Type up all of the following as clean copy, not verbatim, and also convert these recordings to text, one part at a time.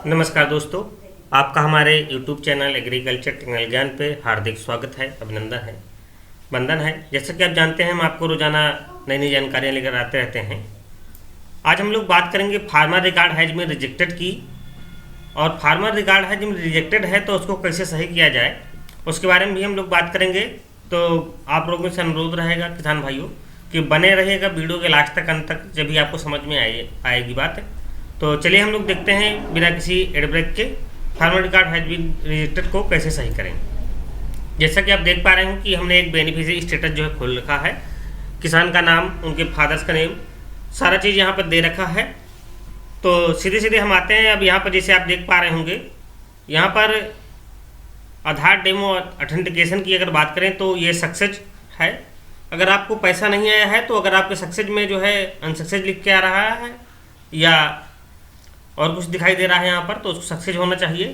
नमस्कार दोस्तों, आपका हमारे YouTube चैनल एग्रीकल्चर टेक्निकल ज्ञान पे हार्दिक स्वागत है, अभिनंदन है, वंदन है। जैसा कि आप जानते हैं, हम आपको रोजाना नई नई जानकारियाँ लेकर आते रहते हैं। आज हम लोग बात करेंगे फार्मर रिकॉर्ड हैज में रिजेक्टेड की, और फार्मर रिकॉर्ड हैज में रिजेक्टेड है तो उसको कैसे सही किया जाए उसके बारे में भी हम लोग बात करेंगे। तो आप लोगों से अनुरोध रहेगा किसान भाइयों कि बने रहिएगा वीडियो के लास्ट तक, अंत तक, जब भी आपको समझ में आएगी बात। तो चलिए हम लोग देखते हैं बिना किसी एड ब्रेक के farmer record has been rejected को कैसे सही करें। जैसा कि आप देख पा रहे हैं कि हमने एक बेनिफिशियरी स्टेटस जो है खोल रखा है, किसान का नाम, उनके फादर्स का नेम, सारा चीज़ यहाँ पर दे रखा है। तो सीधे सीधे हम आते हैं। अब यहाँ पर जैसे आप देख पा रहे होंगे, यहाँ पर आधार डेमो ऑथेंटिकेशन की अगर बात करें तो ये सक्सेस है। अगर आपको पैसा नहीं आया है तो अगर आपके सक्सेस में जो है अनसक्सेस लिख के आ रहा है या और कुछ दिखाई दे रहा है यहाँ पर, तो उसको सक्सेस होना चाहिए।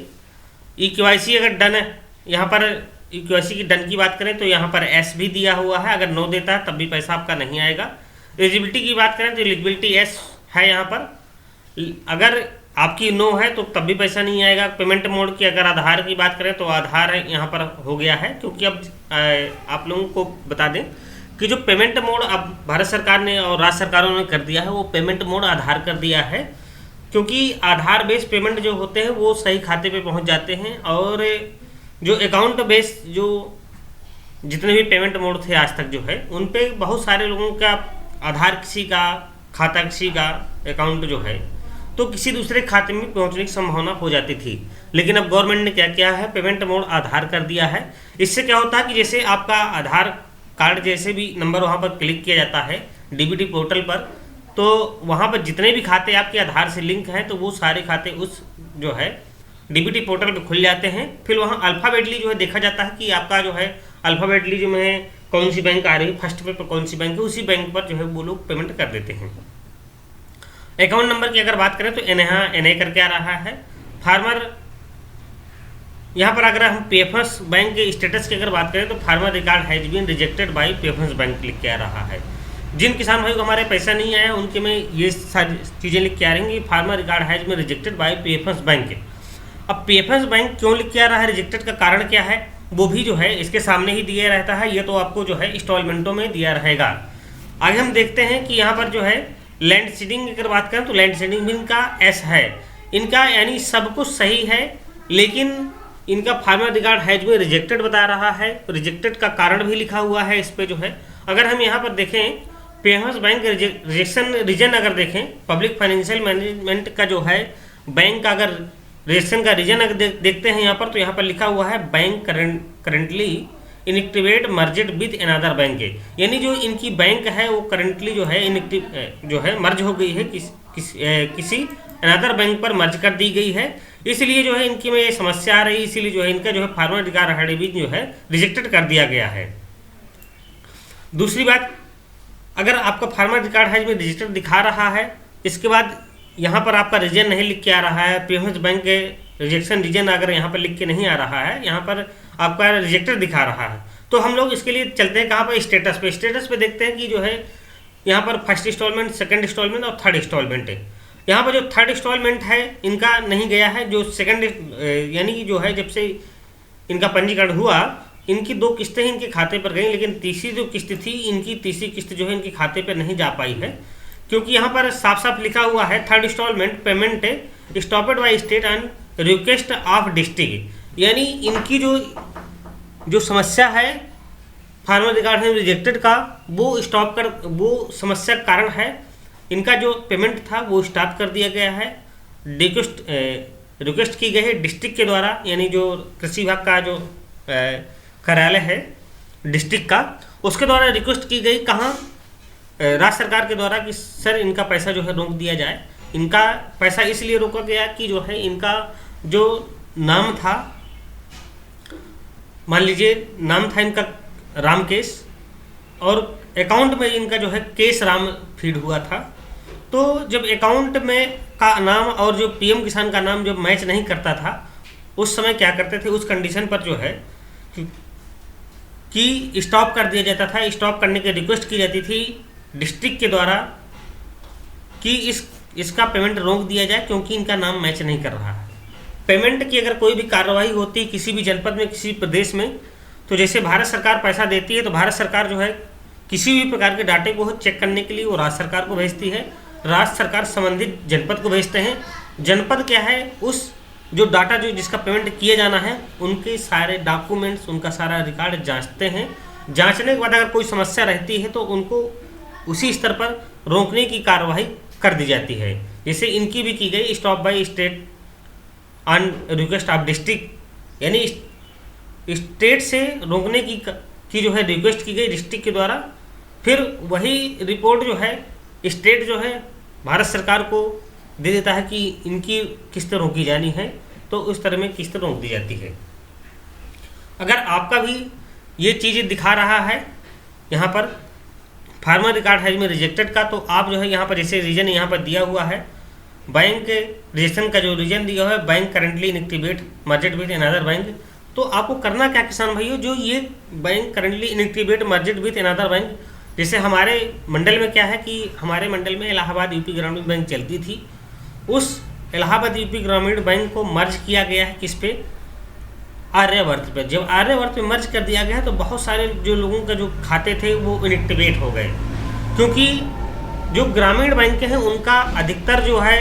EKYC अगर डन है, यहाँ पर EKYC की डन की बात करें तो यहाँ पर S भी दिया हुआ है। अगर नो देता है तब भी पैसा आपका नहीं आएगा। एलिजिबिलिटी की बात करें तो एलिजिबिलिटी S है यहाँ पर। अगर आपकी नो है तो तब भी पैसा नहीं आएगा। पेमेंट मोड की अगर आधार की बात करें तो आधार यहाँ पर हो गया है, क्योंकि अब आप लोगों को बता दें कि जो पेमेंट मोड अब भारत सरकार ने और राज्य सरकारों ने कर दिया है, वो पेमेंट मोड आधार कर दिया है, क्योंकि आधार बेस्ड पेमेंट जो होते हैं वो सही खाते पे पहुंच जाते हैं। और जो अकाउंट बेस्ड जो जितने भी पेमेंट मोड थे आज तक जो है, उन पे बहुत सारे लोगों का आधार किसी का, खाता किसी का, अकाउंट जो है तो किसी दूसरे खाते में पहुंचने की संभावना हो जाती थी। लेकिन अब गवर्नमेंट ने क्या किया है, पेमेंट मोड आधार कर दिया है। इससे क्या होता है कि जैसे आपका आधार कार्ड जैसे भी नंबर वहाँ पर क्लिक किया जाता है DBT पोर्टल पर, तो वहाँ पर जितने भी खाते आपके आधार से लिंक हैं तो वो सारे खाते उस जो है DBT पोर्टल पे खुल जाते हैं। फिर वहाँ अल्फ़ाबेटली जो है देखा जाता है कि आपका जो है अल्फ़ाबेटली जो में कौन सी बैंक आ रही है, फर्स्ट पे कौन सी बैंक है, उसी बैंक पर जो है वो लोग पेमेंट कर देते हैं। अकाउंट नंबर की अगर बात करें तो NA करके आ रहा है। फार्मर यहाँ पर अगर हम पेफर्स बैंक के स्टेटस की अगर बात करें तो farmer record has been rejected by PFMS bank लिख के आ रहा है। जिन किसान भाई को हमारे पैसा नहीं आया उनके में ये सारी चीज़ें लिख के आ रही हैं। Farmer record has been rejected by PFMS bank. अब पेफर्स बैंक क्यों लिख के आ रहा है, रिजेक्टेड का कारण क्या है, वो भी जो है इसके सामने ही दिया रहता है। ये तो आपको जो है इंस्टॉलमेंटों में दिया रहेगा। आगे हम देखते हैं कि यहाँ पर जो है लैंड सीडिंग की अगर बात करें तो लैंड सीडिंग भी इनका S है, इनका यानी सब कुछ सही है, लेकिन इनका farmer record has been rejected बता रहा है। रिजेक्टेड का कारण भी लिखा हुआ है इस पे जो है। अगर हम यहाँ पर देखें पेफर्स बैंक रिजेक्शन रीजन अगर देखें, पब्लिक फाइनेंशियल मैनेजमेंट का जो है बैंक का अगर रिजेक्शन का रीजन अगर देखते हैं यहाँ पर, तो यहाँ पर लिखा हुआ है bank currently inactivate मर्जेड with another bank. यानी जो इनकी बैंक है वो करंटली जो है इनएक्टिव जो है मर्ज हो गई है, किसी अनदर बैंक पर मर्ज कर दी गई है। इसलिए जो है इनकी में ये समस्या आ रही है, इसीलिए जो है इनका जो है फार्मर रिकॉर्ड हैज बीन जो है रिजेक्टेड कर दिया गया है। दूसरी बात, अगर आपका farmer record has been rejected दिखा रहा है, इसके बाद यहाँ पर आपका रीजन नहीं लिख के आ रहा है, पेमेंट्स बैंक के रिजेक्शन रीजन अगर यहाँ पर लिख के नहीं आ रहा है, यहाँ पर आपका रिजेक्टेड दिखा रहा है, तो हम लोग इसके लिए चलते हैं कहाँ पर, स्टेटस पे। स्टेटस पे देखते हैं कि जो है यहाँ पर फर्स्ट इंस्टॉलमेंट, सेकंड इंस्टॉलमेंट और थर्ड इंस्टॉलमेंट है। यहाँ पर जो थर्ड इंस्टॉलमेंट है इनका नहीं गया है, जो सेकंड यानी कि जो है जब से इनका पंजीकरण हुआ इनकी 2 किस्तें इनके खाते पर गई, लेकिन तीसरी जो किस्त थी इनकी तीसरी किस्त जो है इनके खाते पर नहीं जा पाई है, क्योंकि यहाँ पर साफ साफ लिखा हुआ है third installment payment stopped by state on request of district. यानी इनकी जो समस्या है फार्मर रिकॉर्ड है रिजेक्टेड का, वो स्टॉप कर, वो समस्या का कारण है इनका जो पेमेंट था वो स्टॉप कर दिया गया है। रिक्वेस्ट की गई है डिस्ट्रिक्ट के द्वारा, यानी जो कृषि विभाग का जो कार्यालय है डिस्ट्रिक्ट का, उसके द्वारा रिक्वेस्ट की गई कहाँ, राज्य सरकार के द्वारा कि सर इनका पैसा जो है रोक दिया जाए। इनका पैसा इसलिए रोका गया कि जो है इनका जो नाम था, मान लीजिए नाम था इनका रामकेश, और अकाउंट में इनका जो है केश राम फीड हुआ था। तो जब अकाउंट में का नाम और जो PM किसान का नाम जब मैच नहीं करता था, उस समय क्या करते थे, उस कंडीशन पर जो है कि स्टॉप कर दिया जाता था। स्टॉप करने की रिक्वेस्ट की जाती थी डिस्ट्रिक्ट के द्वारा कि इसका पेमेंट रोक दिया जाए, क्योंकि इनका नाम मैच नहीं कर रहा है। पेमेंट की अगर कोई भी कार्रवाई होती है किसी भी जनपद में, किसी प्रदेश में, तो जैसे भारत सरकार पैसा देती है तो भारत सरकार जो है किसी भी प्रकार के डाटे को चेक करने के लिए वो राज्य सरकार को भेजती है, राज्य सरकार संबंधित जनपद को भेजते हैं। जनपद क्या है, उस जो डाटा जो जिसका पेमेंट किया जाना है उनके सारे डॉक्यूमेंट्स, उनका सारा रिकॉर्ड जांचते हैं। जांचने के बाद अगर कोई समस्या रहती है तो उनको उसी स्तर पर रोकने की कार्रवाई कर दी जाती है। जैसे इनकी भी की गई stop by state on request of district, यानी स्टेट से रोकने की जो है रिक्वेस्ट की गई डिस्ट्रिक्ट के द्वारा, फिर वही रिपोर्ट जो है स्टेट जो है भारत सरकार को दे देता है कि इनकी किस्त रोकी जानी है, तो उस तरह में किस्त रोक दी जाती है। अगर आपका भी ये चीज़ें दिखा रहा है यहाँ पर फार्मर रिकॉर्ड हैज में रिजेक्टेड का, तो आप जो है यहाँ पर जैसे रीजन यहाँ पर दिया हुआ है, बैंक रजिस्ट्रेशन का जो रीजन दिया हुआ है, bank currently inactivate मर्जेड with another bank, तो आपको करना क्या किसान भाइयों, जो ये bank currently inactivate मर्जेड with another bank, जैसे हमारे मंडल में क्या है कि हमारे मंडल में इलाहाबाद यूपी ग्रामीण बैंक चलती थी, उस इलाहाबाद यूपी ग्रामीण बैंक को मर्ज किया गया है किस पे, आर्यवर्त पे। जब आर्यवर्त पे मर्ज कर दिया गया तो बहुत सारे जो लोगों का जो खाते थे वो इनएक्टिवेट हो गए, क्योंकि जो ग्रामीण बैंक हैं उनका अधिकतर जो है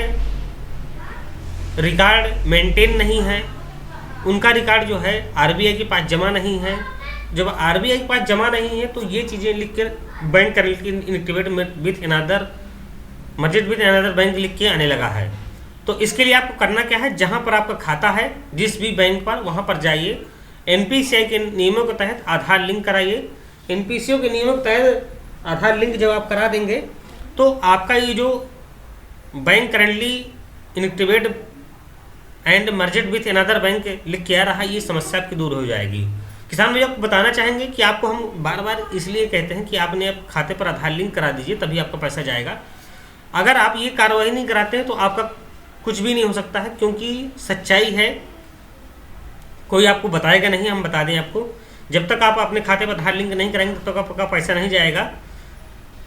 रिकॉर्ड मेंटेन नहीं है, उनका रिकॉर्ड जो है आरबीआई के पास जमा नहीं है। जब आरबीआई के पास जमा नहीं है तो ये चीज़ें लिख कर bank currently inactivate with another मर्जेड with another bank लिख के आने लगा है। तो इसके लिए आपको करना क्या है, जहाँ पर आपका खाता है जिस भी बैंक पर, वहाँ पर जाइए, एनपीसीआई के नियमों के तहत आधार लिंक कराइए। एनपीसीओ के नियमों के तहत आधार लिंक जब आप करा देंगे तो आपका ये जो bank currently inactivate and मर्जेड with another bank लिख के आ रहा है, ये समस्या आपकी दूर हो जाएगी। किसान भैया आपको बताना चाहेंगे कि आपको हम बार बार इसलिए कहते हैं कि आपने अब खाते पर आधार लिंक करा दीजिए, तभी आपका पैसा जाएगा। अगर आप ये कार्रवाई नहीं कराते हैं तो आपका कुछ भी नहीं हो सकता है, क्योंकि सच्चाई है, कोई आपको बताएगा नहीं। हम बता दें आपको, जब तक आप अपने खाते पर आधार लिंक नहीं कराएंगे तब तक आपका पैसा नहीं जाएगा,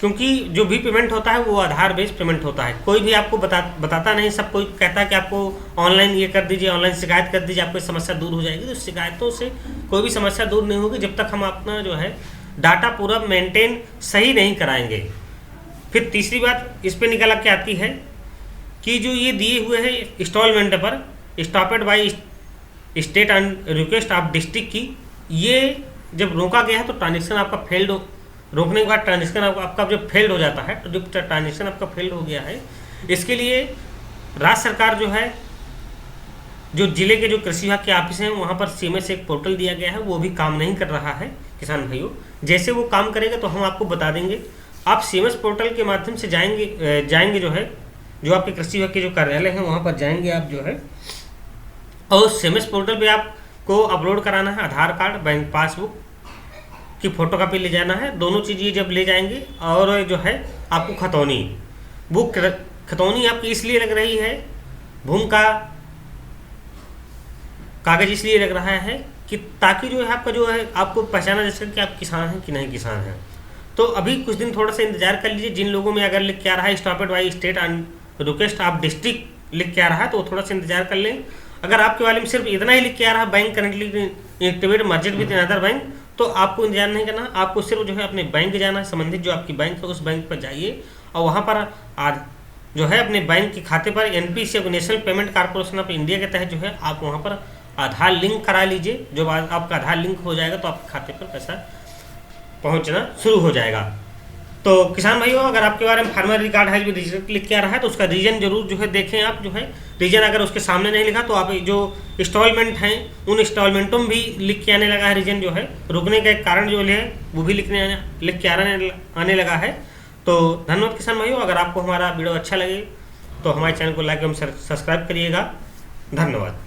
क्योंकि जो भी पेमेंट होता है वो आधार बेस्ड पेमेंट होता है। कोई भी आपको बताता नहीं, सब कोई कहता है कि आपको ऑनलाइन ये कर दीजिए, ऑनलाइन शिकायत कर दीजिए, आपकी समस्या दूर हो जाएगी। तो शिकायतों से कोई भी समस्या दूर नहीं होगी जब तक हम अपना जो है डाटा पूरा मेंटेन सही नहीं कराएंगे। फिर तीसरी बात इस पर निकल के आती है कि जो ये दिए हुए हैं इंस्टॉलमेंट पर stopped by state on request of district की, ये जब रोका गया है तो ट्रांजेक्शन आपका फेल्ड हो, रोकने के बाद ट्रांजेक्शन आपका जब फेल्ड हो जाता है, तो जब ट्रांजेक्शन आपका फेल्ड हो गया है, इसके लिए राज्य सरकार जो है, जो जिले के जो कृषि विभाग के ऑफिस हैं वहाँ पर सीएमएस एक पोर्टल दिया गया है, वो भी काम नहीं कर रहा है किसान भाइयों। जैसे वो काम करेगा तो हम आपको बता देंगे। आप सीएमएस पोर्टल के माध्यम से जाएंगे जो है, जो आपके कृषि विभाग के जो कार्यालय हैं वहाँ पर जाएंगे आप जो है, और सीएमएस पोर्टल पे आपको अपलोड कराना है आधार कार्ड, बैंक पासबुक की फोटोकॉपी ले जाना है। दोनों चीज़ ये जब ले जाएंगे, और जो है आपको खतौनी, वो खतौनी आपकी इसलिए लग रही है, भूमि का कागज इसलिए लग रहा है कि ताकि जो है आपका जो है आपको पहचाना जा सके कि आप किसान हैं कि नहीं किसान हैं। तो अभी कुछ दिन थोड़ा सा इंतजार कर लीजिए। जिन लोगों में अगर लिख के आ रहा है stopped by state on request of district लिख के आ रहा है, तो थोड़ा सा इंतजार कर लें। अगर आपके वाले में सिर्फ इतना ही लिख के आ रहा है bank currently inactivate मर्जेड with another bank, तो आपको इंतजार नहीं करना, आपको सिर्फ जो है अपने बैंक जाना है, संबंधित जो आपकी बैंक है उस बैंक पर जाइए, और वहाँ पर जो है अपने बैंक के खाते पर NPCI national payment corporation of India के तहत जो है आप वहाँ पर आधार लिंक करा लीजिए। जब आपका आधार लिंक हो जाएगा तो आपके खाते पर पैसा पहुँचना शुरू हो जाएगा। तो किसान भाइयों, अगर आपके बारे में फार्मर रिकॉर्ड हैज भी रिजेक्ट लिख के आ रहा है तो उसका रीजन जरूर जो है देखें आप जो है। रीजन अगर उसके सामने नहीं लिखा तो आप जो इंस्टॉलमेंट हैं उन इंस्टॉलमेंटों में भी लिख के आने लगा है रीजन जो है, रुकने का कारण जो है वो भी लिख के आने लगा है। तो धन्यवाद किसान भाइयों। अगर आपको हमारा वीडियो अच्छा लगे तो हमारे चैनल को लाइक एवं सब्सक्राइब करिएगा। धन्यवाद।